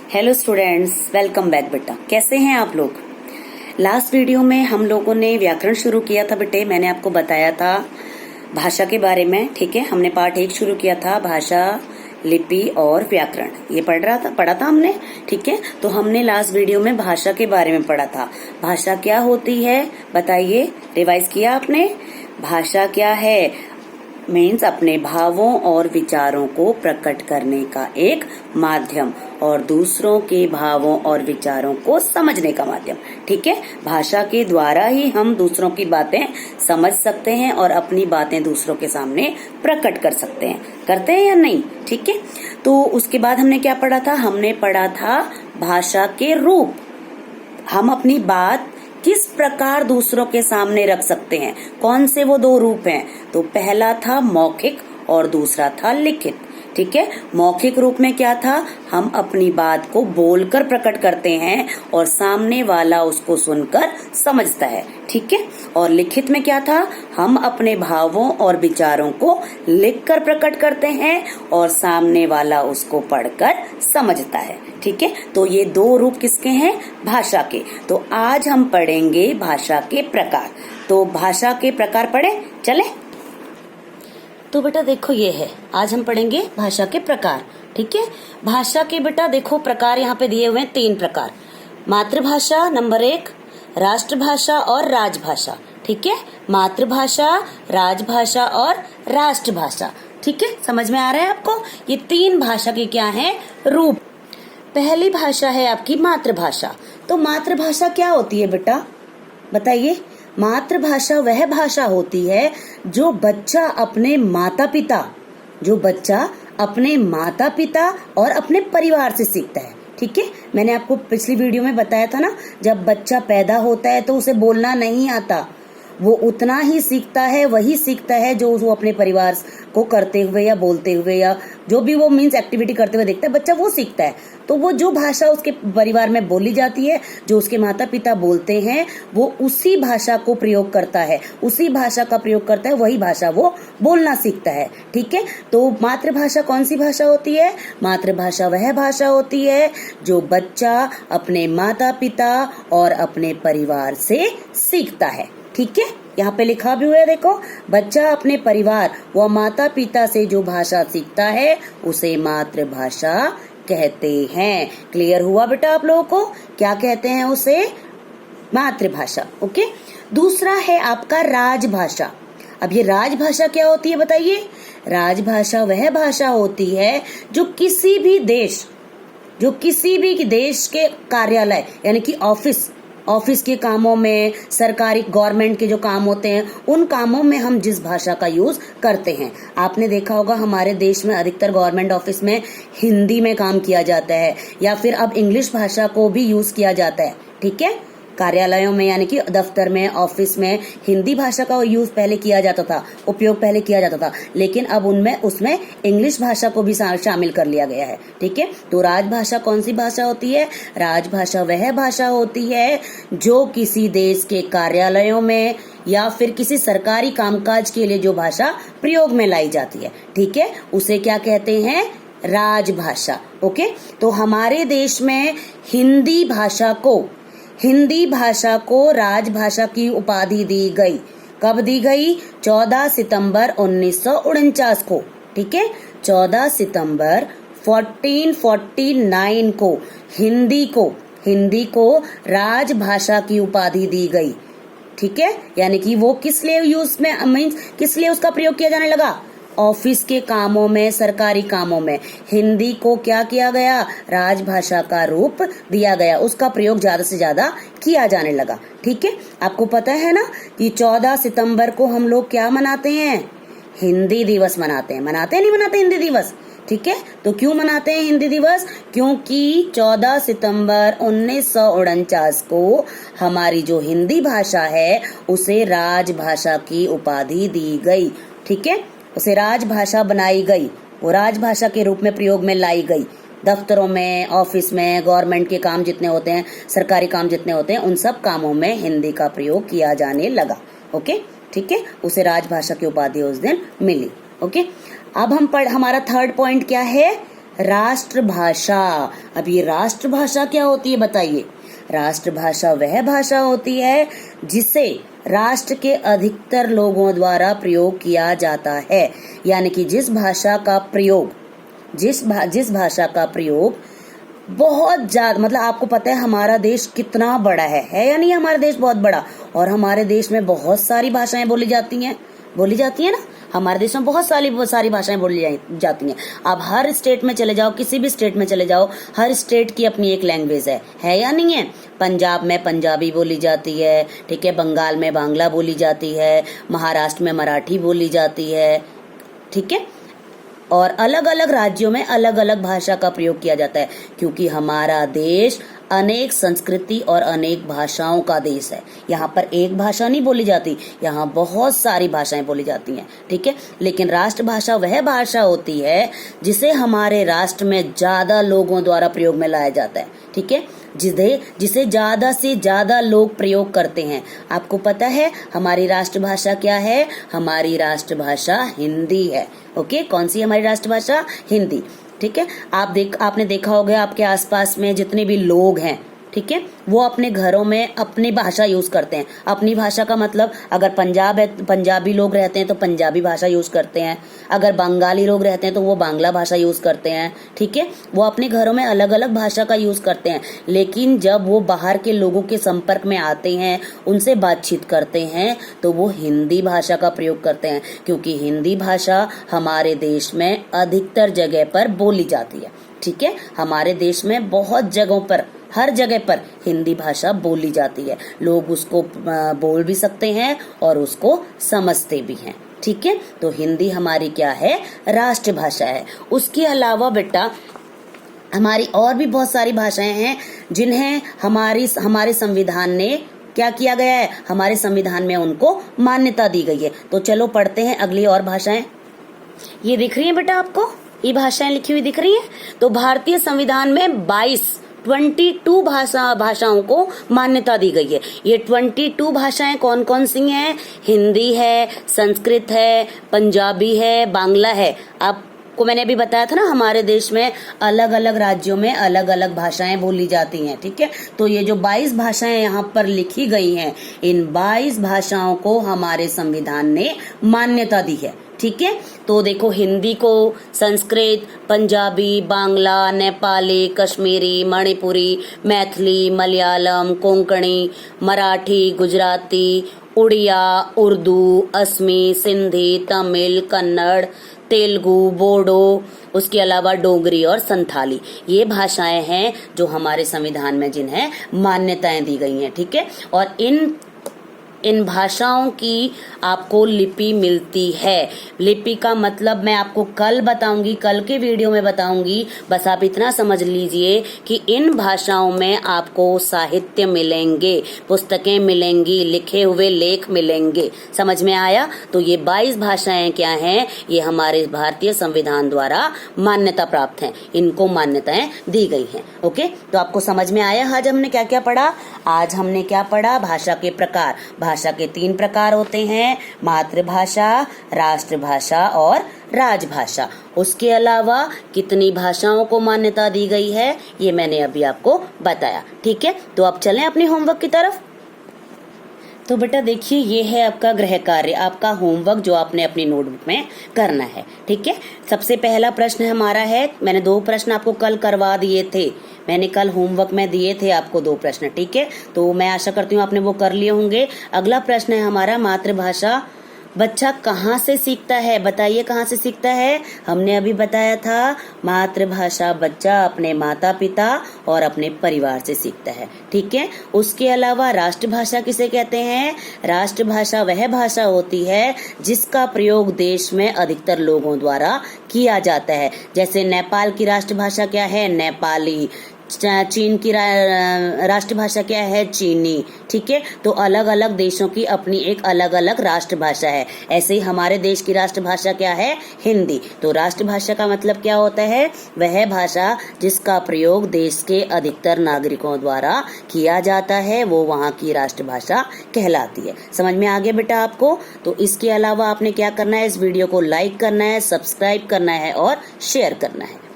Hello students, welcome back बेटा। कैसे हैं आप लोग? लास्ट वीडियो में हम लोगों ने व्याकरण शुरू किया था बेटे। मैंने आपको बताया था भाषा के बारे में, ठीक है। हमने पार्ट 1 शुरू किया था, भाषा, लिपि और व्याकरण। ये पढ़ा था हमने, ठीक है। तो हमने लास्ट वीडियो में भाषा के बारे में पढ़ा था। भाषा क्या होती है बताइए, रिवाइज किया आपने? भाषा क्या है? मीन्स अपने भावों और विचारों को प्रकट करने का एक माध्यम और दूसरों के भावों और विचारों को समझने का माध्यम, ठीक है। भाषा के द्वारा ही हम दूसरों की बातें समझ सकते हैं और अपनी बातें दूसरों के सामने प्रकट कर सकते हैं। करते हैं या नहीं? ठीक है। तो उसके बाद हमने क्या पढ़ा था? हमने पढ़ा था भाषा के रूप। हम अपनी बात किस प्रकार दूसरों के सामने रख सकते हैं। कौन से वो 2 रूप हैं? तो पहला था मौखिक और दूसरा था लिखित, ठीक है। मौखिक रूप में क्या था? हम अपनी बात को बोलकर प्रकट करते हैं और सामने वाला उसको सुनकर समझता है, ठीक है। और लिखित में क्या था? हम अपने भावों और विचारों को लिखकर प्रकट करते हैं और सामने वाला उसको पढ़कर समझता है, ठीक है। तो ये 2 रूप किसके हैं? भाषा के। तो आज हम पढ़ेंगे भाषा के प्रकार। तो भाषा के प्रकार पढ़े चले। तो बेटा देखो, ये है, आज हम पढ़ेंगे भाषा के प्रकार, ठीक है। भाषा के बेटा देखो प्रकार यहाँ पे दिए हुए हैं 3 प्रकार। मातृभाषा नंबर 1, राष्ट्रभाषा और राजभाषा, ठीक है। मातृभाषा, राजभाषा और राष्ट्रभाषा, ठीक है। समझ में आ रहा है आपको? ये 3 भाषा के क्या हैं? रूप। पहली भाषा है आपकी मातृभाषा। तो मातृभाषा क्या होती है बेटा बताइए? मातृभाषा वह भाषा होती है जो बच्चा अपने माता पिता और अपने परिवार से सीखता है, ठीक है। मैंने आपको पिछली वीडियो में बताया था ना, जब बच्चा पैदा होता है तो उसे बोलना नहीं आता, वो उतना ही सीखता है, वही सीखता है जो वो अपने परिवार को करते हुए या बोलते हुए या जो भी वो मीन्स एक्टिविटी करते हुए देखता है, बच्चा वो सीखता है। तो वो जो भाषा उसके परिवार में बोली जाती है, जो उसके माता पिता बोलते हैं, वो उसी भाषा को प्रयोग करता है, उसी भाषा का प्रयोग करता है, वही भाषा वो बोलना सीखता है, ठीक है। तो मातृभाषा कौन सी भाषा होती है? मातृभाषा वह भाषा होती है जो बच्चा अपने माता पिता और अपने परिवार से सीखता है, ठीक है। यहाँ पे लिखा भी हुआ है, देखो, बच्चा अपने परिवार व माता पिता से जो भाषा सीखता है उसे मातृभाषा कहते हैं। क्लियर हुआ बेटा आप लोगों को? क्या कहते हैं उसे? मातृभाषा, ओके। दूसरा है आपका राजभाषा। अब ये राजभाषा क्या होती है बताइए? राजभाषा वह भाषा होती है जो किसी भी देश के कार्यालय यानी कि ऑफिस के कामों में, सरकारी गवर्नमेंट के जो काम होते हैं, उन कामों में हम जिस भाषा का यूज करते हैं। आपने देखा होगा हमारे देश में अधिकतर गवर्नमेंट ऑफिस में हिंदी में काम किया जाता है या फिर अब इंग्लिश भाषा को भी यूज किया जाता है, ठीक है। कार्यालयों में यानी कि दफ्तर में, ऑफिस में हिंदी भाषा का यूज पहले किया जाता था, उपयोग पहले किया जाता था, लेकिन अब उसमें इंग्लिश भाषा को भी शामिल कर लिया गया है, ठीक है। तो राजभाषा कौन सी भाषा होती है? राजभाषा वह भाषा होती है जो किसी देश के कार्यालयों में या फिर किसी सरकारी कामकाज के लिए जो भाषा प्रयोग में लाई जाती है, ठीक है, उसे क्या कहते हैं? राजभाषा, ओके। तो हमारे देश में हिंदी भाषा को राजभाषा की उपाधि दी गई। कब दी गई? 14 सितंबर 1949 को, ठीक है। 14 सितंबर 1449 को हिंदी को राजभाषा की उपाधि दी गई, ठीक है। यानी कि वो किस लिए किस लिए उसका प्रयोग किया जाने लगा? ऑफिस के कामों में, सरकारी कामों में हिंदी को क्या किया गया? राजभाषा का रूप दिया गया, उसका प्रयोग ज्यादा से ज्यादा किया जाने लगा, ठीक है। आपको पता है ना कि 14 सितंबर को हम लोग क्या मनाते हैं? हिंदी दिवस मनाते हैं। नहीं मनाते हिंदी दिवस, ठीक है। तो क्यों मनाते हैं हिंदी दिवस? क्योंकि 14 सितंबर 1949 को हमारी जो हिंदी भाषा है उसे राजभाषा की उपाधि दी गई, ठीक है। उसे राजभाषा बनाई गई, वो राजभाषा के रूप में प्रयोग में लाई गई। दफ्तरों में, ऑफिस में, गवर्नमेंट के काम जितने होते हैं, सरकारी काम जितने होते हैं, उन सब कामों में हिंदी का प्रयोग किया जाने लगा, ओके, ठीक है। उसे राजभाषा की उपाधि उस दिन मिली, ओके। अब हमारा 3rd पॉइंट क्या है? राष्ट्रभाषा। अब ये राष्ट्रभाषा क्या होती है बताइए? राष्ट्रभाषा वह भाषा होती है जिसे राष्ट्र के अधिकतर लोगों द्वारा प्रयोग किया जाता है, यानी कि जिस भाषा का प्रयोग बहुत ज्यादा, मतलब आपको पता है हमारा देश कितना बड़ा है या नहीं? हमारा देश बहुत बड़ा, और हमारे देश में बहुत सारी भाषाएं बोली जाती हैं ना। हमारे देश में बहुत सारी भाषाएं बोली जाती हैं। आप हर स्टेट में चले जाओ, किसी भी स्टेट में चले जाओ, हर स्टेट की अपनी एक लैंग्वेज है या नहीं है? पंजाब में पंजाबी बोली जाती है, ठीक है, बंगाल में बांग्ला बोली जाती है, महाराष्ट्र में मराठी बोली जाती है, ठीक है, और अलग अलग राज्यों में अलग अलग भाषा का प्रयोग किया जाता है, क्योंकि हमारा देश अनेक संस्कृति और अनेक भाषाओं का देश है। यहाँ पर एक भाषा नहीं बोली जाती, यहाँ बहुत सारी भाषाएं बोली जाती हैं, ठीक है। लेकिन राष्ट्रभाषा वह भाषा होती है जिसे हमारे राष्ट्र में ज्यादा लोगों द्वारा प्रयोग में लाया जाता है, ठीक है, जिसे ज्यादा से ज्यादा लोग प्रयोग करते हैं। आपको पता है हमारी राष्ट्रभाषा क्या है? हमारी राष्ट्रभाषा हिंदी है। ओके, कौन सी हमारी राष्ट्रभाषा? हिंदी, ठीक है। आपने देखा होगा आपके आसपास में जितने भी लोग हैं, ठीक है, वो अपने घरों में अपनी भाषा यूज करते हैं। अपनी भाषा का मतलब, अगर पंजाबी लोग रहते हैं तो पंजाबी भाषा यूज करते हैं, अगर बंगाली लोग रहते हैं तो वो बांग्ला भाषा यूज करते हैं, ठीक है। वो अपने घरों में अलग अलग भाषा का यूज करते हैं, लेकिन जब वो बाहर के लोगों के संपर्क में आते हैं, उनसे बातचीत करते हैं, तो वो हिंदी भाषा का प्रयोग करते हैं, क्योंकि हिंदी भाषा हमारे देश में अधिकतर जगह पर बोली जाती है, ठीक है। हमारे देश में बहुत जगहों पर, हर जगह पर हिंदी भाषा बोली जाती है। लोग उसको बोल भी सकते हैं और उसको समझते भी हैं, ठीक है। तो हिंदी हमारी क्या है? राष्ट्रभाषा है। उसके अलावा बेटा हमारी और भी बहुत सारी भाषाएं हैं जिन्हें हमारे संविधान ने क्या किया गया है? हमारे संविधान में उनको मान्यता दी गई है। तो चलो पढ़ते हैं अगली और भाषाएं। ये दिख रही है बेटा आपको? ये भाषाएं लिखी हुई दिख रही है। तो भारतीय संविधान में 22 भाषाओं को मान्यता दी गई है। ये 22 भाषाएं कौन कौन सी हैं? हिंदी है, संस्कृत है, पंजाबी है, बांग्ला है। आपको मैंने अभी बताया था ना, हमारे देश में अलग अलग राज्यों में अलग अलग भाषाएं बोली जाती हैं, ठीक है। तो ये जो 22 भाषाएं यहाँ पर लिखी गई हैं, इन 22 भाषाओं को हमारे संविधान ने मान्यता दी है, ठीक है। तो देखो, हिंदी को संस्कृत, पंजाबी, बांग्ला, नेपाली, कश्मीरी, मणिपुरी, मैथिली, मलयालम, कोंकणी, मराठी, गुजराती, उड़िया, उर्दू, असमी, सिंधी, तमिल, कन्नड़, तेलुगु, बोडो, उसके अलावा डोगरी और संथाली, ये भाषाएं हैं जो हमारे संविधान में जिन्हें मान्यताएं दी गई हैं, ठीक है। और इन भाषाओं की आपको लिपि मिलती है। लिपि का मतलब मैं आपको कल बताऊंगी, कल के वीडियो में बताऊंगी। बस आप इतना समझ लीजिए कि इन भाषाओं में आपको साहित्य मिलेंगे, पुस्तकें मिलेंगी, लिखे हुए लेख मिलेंगे। समझ में आया? तो ये 22 भाषाएं क्या हैं? ये हमारे भारतीय संविधान द्वारा मान्यता प्राप्त हैं, इनको मान्यताएं दी गई हैं। ओके, तो आपको समझ में आया आज हमने क्या क्या पढ़ा? आज हमने क्या पढ़ा? भाषा के प्रकार। भाषा के 3 प्रकार होते हैं, मातृभाषा, राष्ट्रभाषा और राजभाषा। उसके अलावा कितनी भाषाओं को मान्यता दी गई है ये मैंने अभी आपको बताया, ठीक है। तो अब चलें अपने होमवर्क की तरफ। तो बेटा देखिए, ये है आपका गृह कार्य, आपका होमवर्क जो आपने अपनी नोटबुक में करना है, ठीक है। सबसे पहला प्रश्न हमारा है, मैंने 2 प्रश्न आपको कल करवा दिए थे, मैंने कल होमवर्क में दिए थे आपको 2 प्रश्न, ठीक है। तो मैं आशा करती हूँ आपने वो कर लिए होंगे। अगला प्रश्न है हमारा, मातृभाषा बच्चा कहाँ से सीखता है? बताइए कहाँ से सीखता है? हमने अभी बताया था, मातृभाषा बच्चा अपने माता पिता और अपने परिवार से सीखता है, ठीक है। उसके अलावा राष्ट्रभाषा किसे कहते हैं? राष्ट्रभाषा वह भाषा होती है जिसका प्रयोग देश में अधिकतर लोगों द्वारा किया जाता है। जैसे नेपाल की राष्ट्रभाषा क्या है? नेपाली। चीन की राष्ट्रभाषा क्या है? चीनी, ठीक है। तो अलग अलग देशों की अपनी एक अलग अलग राष्ट्रभाषा है। ऐसे ही हमारे देश की राष्ट्रभाषा क्या है? हिंदी। तो राष्ट्रभाषा का मतलब क्या होता है? वह भाषा जिसका प्रयोग देश के अधिकतर नागरिकों द्वारा किया जाता है, वो वहाँ की राष्ट्रभाषा कहलाती है। समझ में आ गया बेटा आपको? तो इसके अलावा आपने क्या करना है? इस वीडियो को लाइक करना है, सब्सक्राइब करना है और शेयर करना है।